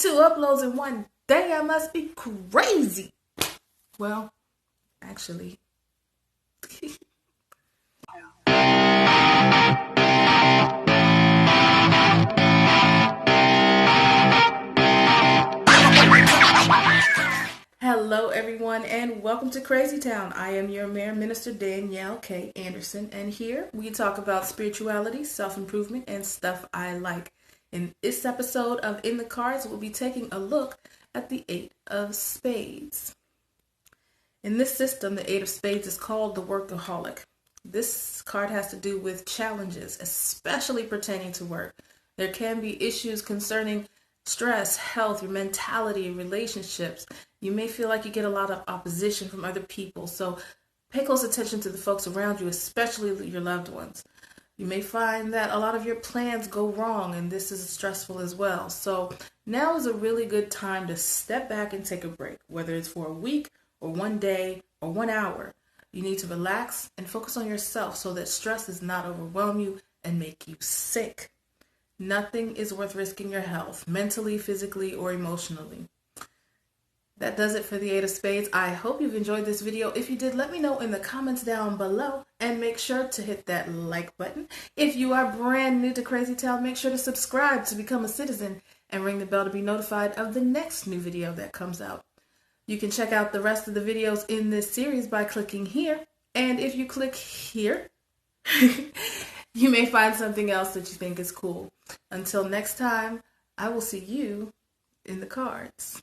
2 uploads in one day. I must be crazy. Well, actually. Hello everyone and welcome to Crazy Town. I am your Mayor Minister Danielle K. Anderson, and here we talk about spirituality, self-improvement, and stuff I like. In this episode of In the Cards, we'll be taking a look at the 8 of Spades. In this system, the 8 of Spades is called the workaholic. This card has to do with challenges, especially pertaining to work. There can be issues concerning stress, health, your mentality, relationships. You may feel like you get a lot of opposition from other people, so pay close attention to the folks around you, especially your loved ones. You may find that a lot of your plans go wrong, and this is stressful as well. So now is a really good time to step back and take a break, whether it's for a week or one day or 1 hour. You need to relax and focus on yourself so that stress does not overwhelm you and make you sick. Nothing is worth risking your health, mentally, physically, or emotionally. That does it for the 8 of Spades. I hope you've enjoyed this video. If you did, let me know in the comments down below, and make sure to hit that like button. If you are brand new to Crazy Town, make sure to subscribe to become a citizen and ring the bell to be notified of the next new video that comes out. You can check out the rest of the videos in this series by clicking here, and if you click here, you may find something else that you think is cool. Until next time, I will see you in the cards.